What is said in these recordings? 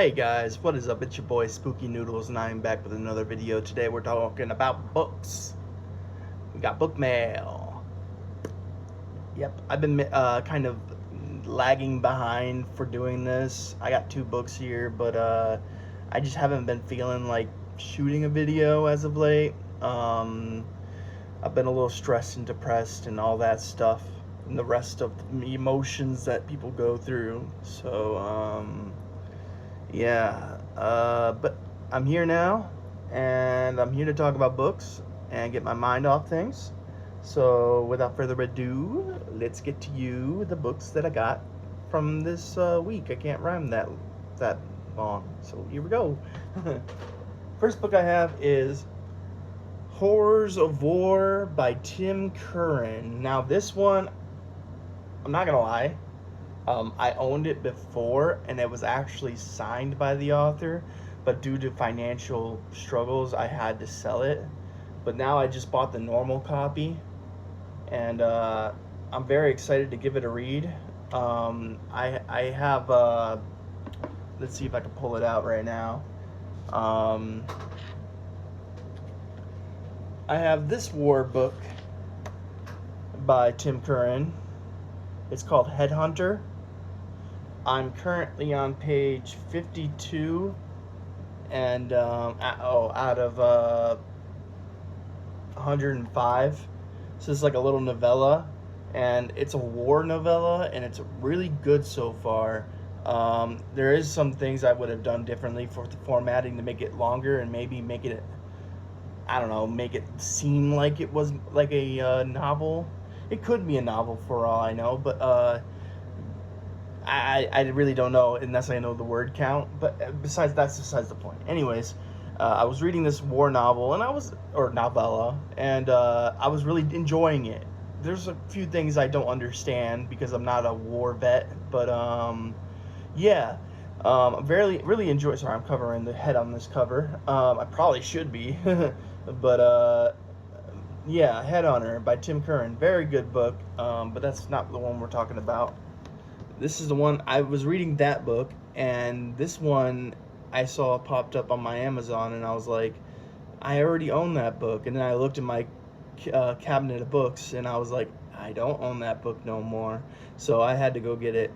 Hey guys, what is up? It's your boy Spooky Noodles and I'm back with another video. Today we're talking about books. We got book mail. Yep, I've been kind of lagging behind for doing this. I got 2 books here, but I just haven't been feeling like shooting a video as of late. I've been a little stressed and depressed and all that stuff and the rest of the emotions that people go through. So, yeah, but I'm here now, and I'm here to talk about books and get my mind off things. So, without further ado, let's get to the books that I got from this week. I can't rhyme that long, so here we go. First book I have is Horrors of War by Tim Curran. Now, this one, I'm not gonna lie, I owned it before, and it was actually signed by the author, but due to financial struggles, I had to sell it. But now I just bought the normal copy, and I'm very excited to give it a read. I have, let's see if I can pull it out right now. I have this war book by Tim Curran. It's called Headhunter. I'm currently on page 52, and out of 105. So it's like a little novella, and it's a war novella, and it's really good so far. There is some things I would have done differently for the formatting to make it longer and maybe make it, I don't know, make it seem like it was like a novel. It could be a novel for all I know, but I really don't know unless I know the word count. But that's besides the point. Anyways, I was reading this war novel, or novella, and I was really enjoying it. There's a few things I don't understand because I'm not a war vet, but yeah, really enjoy. Sorry, I'm covering the head on this cover. I probably should be, but yeah, Headhunter by Tim Curran, very good book. But that's not the one we're talking about. This is the one, I was reading that book, and this one I saw popped up on my Amazon, and I was like, I already own that book. And then I looked in my cabinet of books, and I was like, I don't own that book no more. So I had to go get it,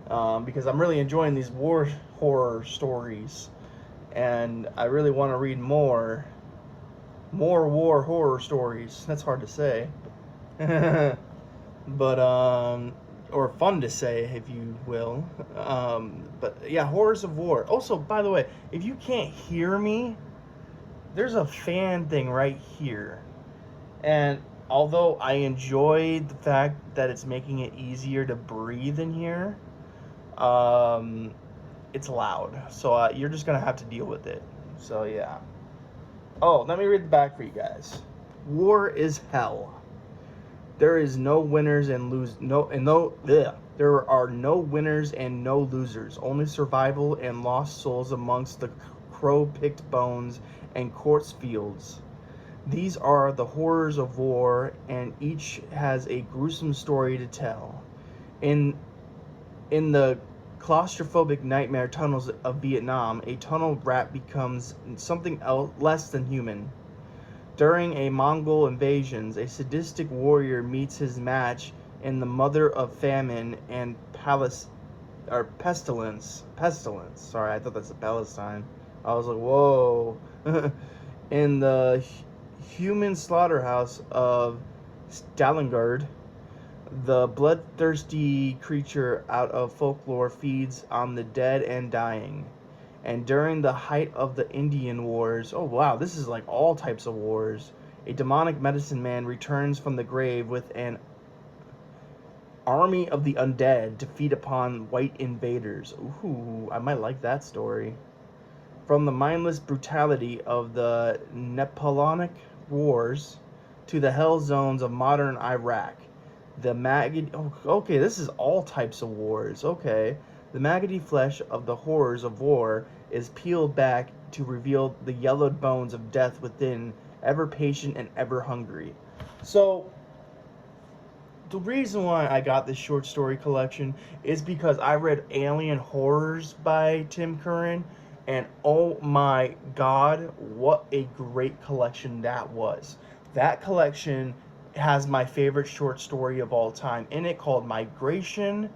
because I'm really enjoying these war horror stories, and I really want to read more war horror stories. That's hard to say. But or fun to say, if you will. But yeah, Horrors of War. Also, by the way, if you can't hear me, there's a fan thing right here. And although I enjoy the fact that it's making it easier to breathe in here, it's loud. So you're just going to have to deal with it. So yeah. Oh, let me read the back for you guys. War is hell. There is no winners and there are no winners and no losers. Only survival and lost souls amongst the crow-picked bones and corpse fields. These are the horrors of war, and each has a gruesome story to tell. In the claustrophobic nightmare tunnels of Vietnam, a tunnel rat becomes something else less than human. During a Mongol invasion, a sadistic warrior meets his match in the mother of famine and pestilence. Pestilence. Sorry, I thought that's a Palestine. I was like, whoa. In the human slaughterhouse of Stalingrad, the bloodthirsty creature out of folklore feeds on the dead and dying. And during the height of the Indian Wars, oh wow, this is like all types of wars, a demonic medicine man returns from the grave with an army of the undead to feed upon white invaders. Ooh, I might like that story. From the mindless brutality of the Napoleonic Wars to the hell zones of modern Iraq, okay, this is all types of wars, okay. The maggoty flesh of the horrors of war is peeled back to reveal the yellowed bones of death within, ever patient and ever hungry. So, the reason why I got this short story collection is because I read Alien Horrors by Tim Curran, and oh my god, what a great collection that was. That collection has my favorite short story of all time in it, called Migration.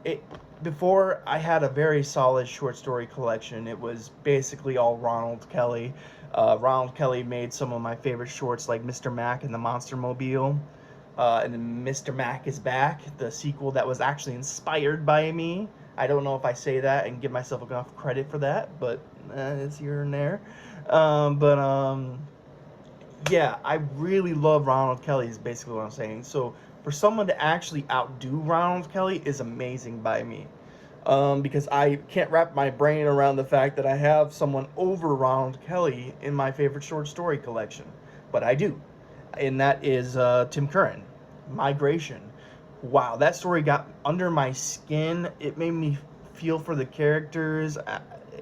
It Before, I had a very solid short story collection. It was basically all Ronald Kelly. Ronald Kelly made some of my favorite shorts, like Mr. Mac and the Monster Mobile. And then Mr. Mac is Back, the sequel that was actually inspired by me. I don't know if I say that and give myself enough credit for that, but it's here and there. But yeah, I really love Ronald Kelly, is basically what I'm saying. So for someone to actually outdo Ronald Kelly is amazing by me. Because I can't wrap my brain around the fact that I have someone over Ronald Kelly in my favorite short story collection. But I do. And that is Tim Curran, Migration. Wow, that story got under my skin. It made me feel for the characters,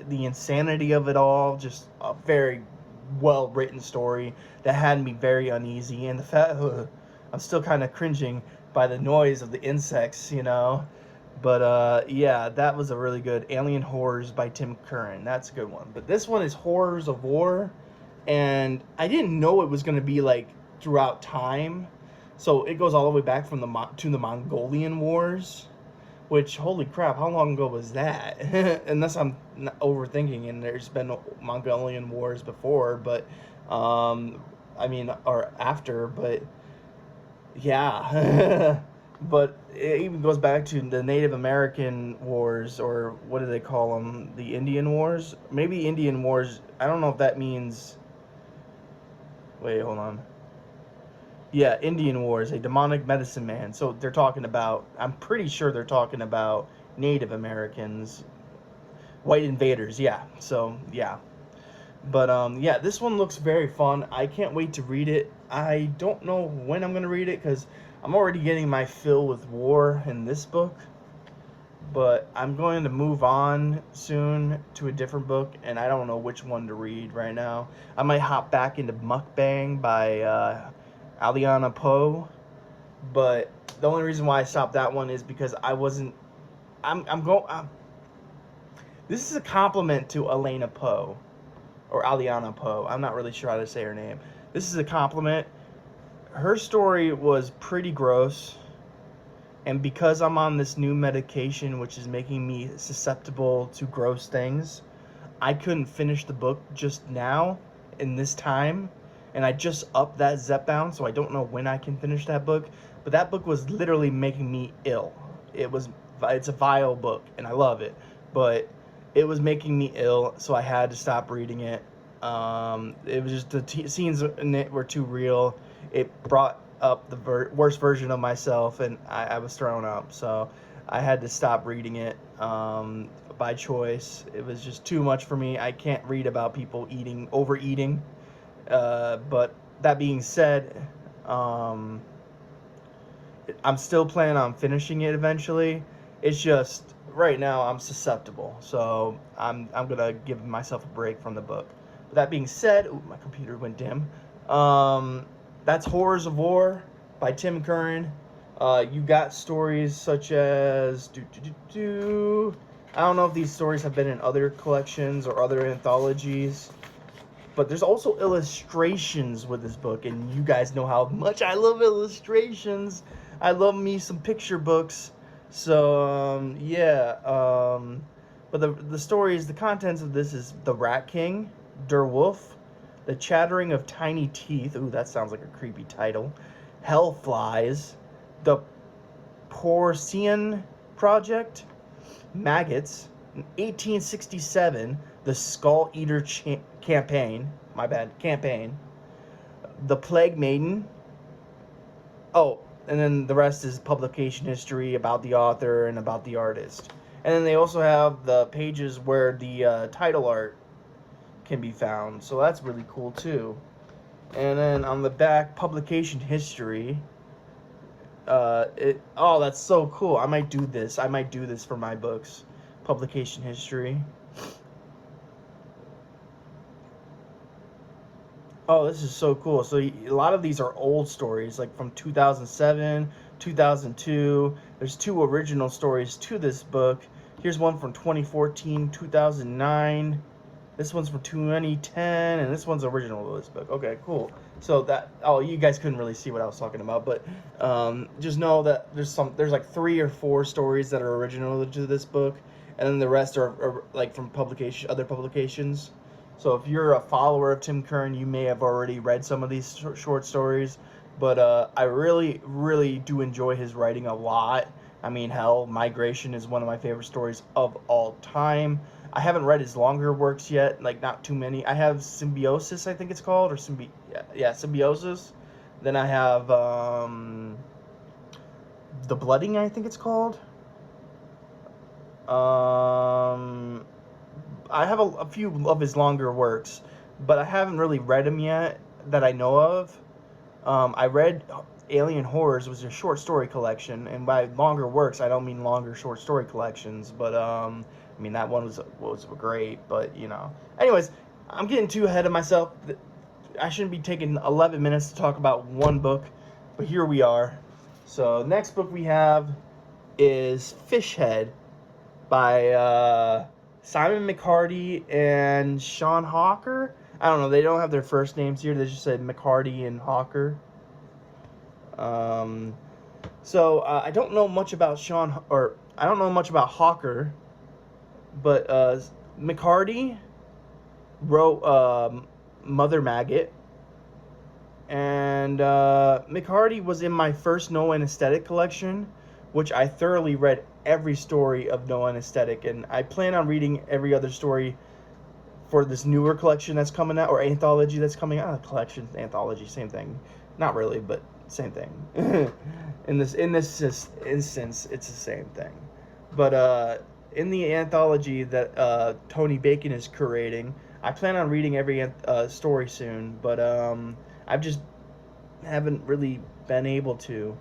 the insanity of it all. Just a very well written story that had me very uneasy. And the fact, I'm still kind of cringing by the noise of the insects, you know. But yeah, that was a really good Alien Horrors by Tim Curran. That's a good one. But this one is Horrors of War, and I didn't know it was going to be like throughout time. So it goes all the way back from the Mongolian Wars, which, holy crap, how long ago was that? Unless I'm overthinking, and there's been Mongolian Wars before, but I mean, or after, but yeah. But it even goes back to the Native American Wars, or what do they call them? The Indian Wars? Maybe Indian Wars. I don't know if that means. Wait, hold on. Yeah, Indian Wars, a demonic medicine man. So they're talking about. I'm pretty sure they're talking about Native Americans, white invaders. Yeah. So yeah. But yeah, this one looks very fun. I can't wait to read it. I don't know when I'm gonna read it because I'm already getting my fill with war in this book. But I'm going to move on soon to a different book, and I don't know which one to read right now. I might hop back into Mukbang by Aliana Poe, but the only reason why I stopped that one is because I wasn't. I'm going. This is a compliment to Elena Poe, or Aliana Poe. I'm not really sure how to say her name. This is a compliment. Her story was pretty gross, and because I'm on this new medication, which is making me susceptible to gross things, I couldn't finish the book just now in this time, and I just upped that Zepbound, so I don't know when I can finish that book. But that book was literally making me ill. It's a vile book, and I love it, but it was making me ill, so I had to stop reading it. It was just the scenes in it were too real. It brought up the worst version of myself, and I was thrown up. So I had to stop reading it by choice. It was just too much for me. I can't read about people overeating. But that being said, I'm still planning on finishing it eventually. It's just right now I'm susceptible, so I'm gonna give myself a break from the book. But that being said, ooh, my computer went dim. That's Horrors of War by Tim Curran. You got stories such as I don't know if these stories have been in other collections or other anthologies, but there's also illustrations with this book, and you guys know how much I love illustrations. I love me some picture books. So yeah, but the story is, the contents of this is The Rat King, Der Wolf, The Chattering of Tiny Teeth. Ooh, that sounds like a creepy title. Hell Flies, The Porcian Project, Maggots, 1867, The Skull Eater Campaign. Campaign. The Plague Maiden. Oh, and then the rest is publication history about the author and about the artist. And then they also have the pages where the title art can be found, so that's really cool too. And then on the back, publication history. Oh, that's so cool. I might do this for my books. Publication history. Oh, this is so cool. So a lot of these are old stories, like from 2007, 2002. There's 2 original stories to this book. Here's one from 2014, 2009. This one's from 2010, and this one's original to this book. Okay, cool. So that, oh, you guys couldn't really see what I was talking about, but just know that there's like 3 or 4 stories that are original to this book, and then the rest are like from other publications. So if you're a follower of Tim Curran, you may have already read some of these short stories, but I really, really do enjoy his writing a lot. I mean, hell, Migration is one of my favorite stories of all time. I haven't read his longer works yet, like not too many. I have Symbiosis, I think it's called, or Symbiosis. Then I have The Blooding, I think it's called. I have a few of his longer works, but I haven't really read them yet that I know of. I read Alien Horrors, was a short story collection, and by longer works, I don't mean longer short story collections, but I mean that one was great, but you know. Anyways, I'm getting too ahead of myself. I shouldn't be taking 11 minutes to talk about one book, but here we are. So next book we have is Fishhead by Simon McCarty and Sean Hawker. I don't know. They don't have their first names here. They just said McCarty and Hawker. So I don't know much about I don't know much about Hawker, but McCarty wrote Mother Maggot, and McCarty was in my first No Anesthetic collection, which I thoroughly read every story of No Anesthetic, and I plan on reading every other story for this newer collection that's coming out, or anthology that's coming out. Collection, anthology, same thing. Not really, but same thing. in this instance, it's the same thing. But in the anthology that Tony Bacon is curating, I plan on reading every story soon, but I've just haven't really been able to.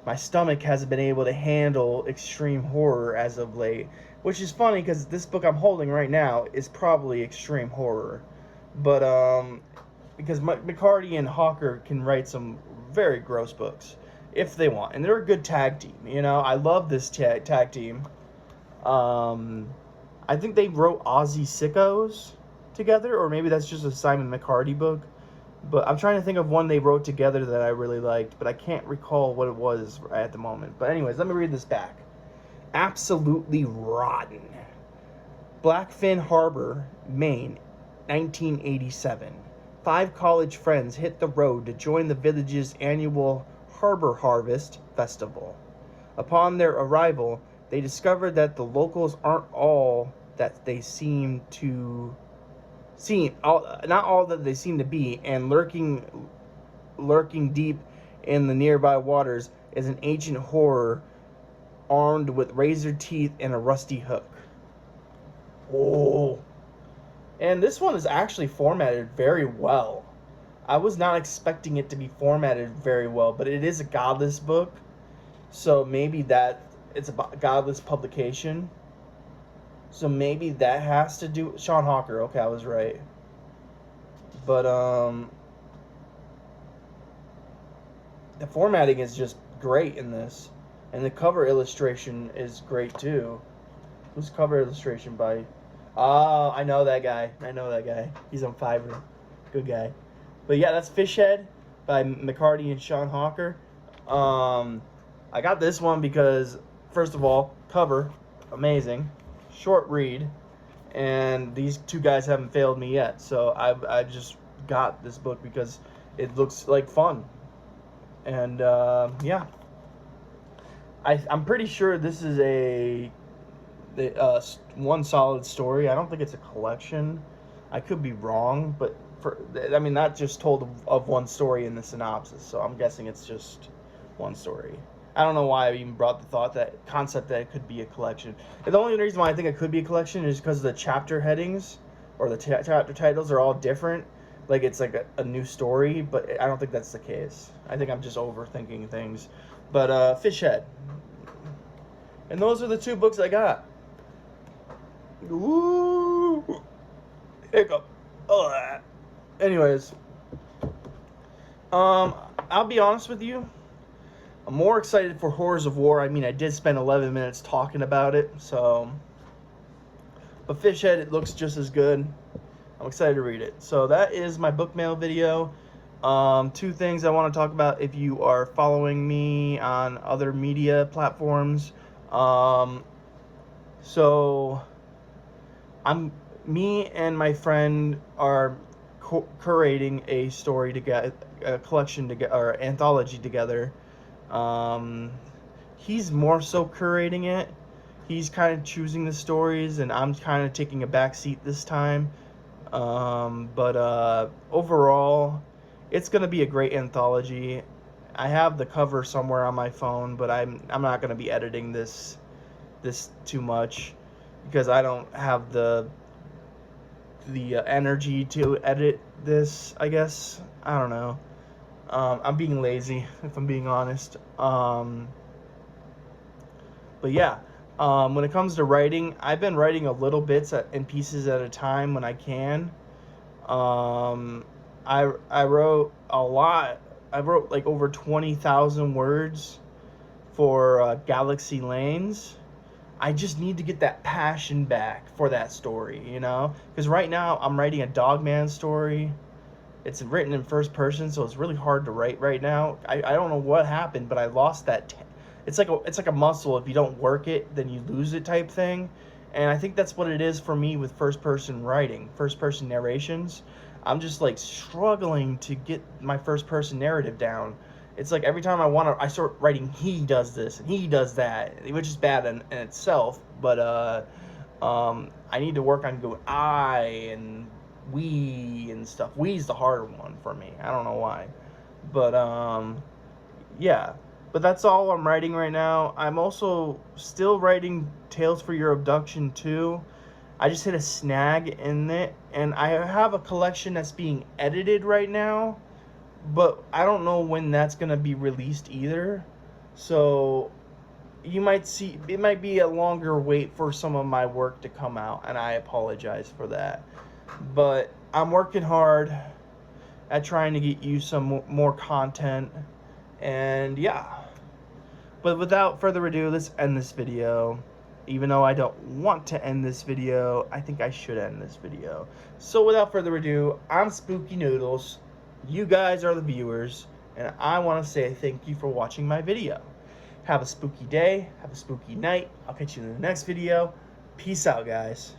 My stomach hasn't been able to handle extreme horror as of late, which is funny because this book I'm holding right now is probably extreme horror. But because McCarty and Hawker can write some very gross books if they want, and they're a good tag team. You know, I love this tag team. I think they wrote Aussie Sickos together, or maybe that's just a Simon McCarty book. But I'm trying to think of one they wrote together that I really liked, but I can't recall what it was at the moment. But anyways, let me read this back. Absolutely Rotten. Blackfin Harbor, Maine, 1987. 5 college friends hit the road to join the village's annual Harbor Harvest Festival. Upon their arrival, they discovered that the locals aren't all that they not all that they seem to be, and lurking deep in the nearby waters is an ancient horror armed with razor teeth and a rusty hook. Oh. And this one is actually formatted very well. I was not expecting it to be formatted very well, but it is a Godless book, so maybe that it's a Godless publication. So maybe that has to do with Sean Hawker. Okay, I was right. But the formatting is just great in this, and the cover illustration is great too. Who's cover illustration by? Oh, I know that guy. He's on Fiverr. Good guy. But yeah, that's Fishhead by McCarty and Sean Hawker. I got this one because, first of all, cover, amazing. Short read, and these 2 guys haven't failed me yet, so I just got this book because it looks like fun, and yeah, I'm pretty sure this is a one solid story. I don't think it's a collection. I could be wrong, but that just told of one story in the synopsis, so I'm guessing it's just one story. I don't know why I even brought the concept that it could be a collection. And the only reason why I think it could be a collection is because the chapter headings or the chapter titles are all different. Like it's like a new story, but I don't think that's the case. I think I'm just overthinking things. But Fishhead. And those are the 2 books I got. Woo! Hiccup. Ugh. Anyways, I'll be honest with you. I'm more excited for Horrors of War. I mean, I did spend 11 minutes talking about it, so. But Fishhead, it looks just as good. I'm excited to read it. So that is my book mail video. Two things I want to talk about if you are following me on other media platforms. So me and my friend are curating a story together, a collection together, or anthology together. He's more so curating it. He's kind of choosing the stories, and I'm kind of taking a back seat this time. But overall, it's gonna be a great anthology. I have the cover somewhere on my phone, but I'm not gonna be editing this too much because I don't have the energy to edit this. I guess I don't know. I'm being lazy, if I'm being honest. But yeah. When it comes to writing, I've been writing a little bits in pieces at a time when I can. I wrote a lot. I wrote like over 20,000 words for Galaxy Lanes. I just need to get that passion back for that story, you know? Because right now I'm writing a Dogman story. It's written in first person, so it's really hard to write right now. I don't know what happened, but I lost that. It's like a muscle. If you don't work it, then you lose it type thing. And I think that's what it is for me with first person writing, first person narrations. I'm just like struggling to get my first person narrative down. It's like every time I start writing, he does this and he does that, which is bad in itself. But I need to work on going I and we and stuff. We's the harder one for me. I don't know why, but yeah. But that's all I'm writing right now. I'm also still writing Tales for Your Abduction 2. I just hit a snag in it, and I have a collection that's being edited right now, but I don't know when that's going to be released either. So you might see, it might be a longer wait for some of my work to come out, and I apologize for that. But I'm working hard at trying to get you some more content, and yeah. But without further ado, let's end this video. Even though I don't want to end this video, I think I should end this video. So without further ado, I'm Spooky Noodles. You guys are the viewers, and I want to say thank you for watching my video. Have a spooky day, have a spooky night. I'll catch you in the next video. Peace out, guys.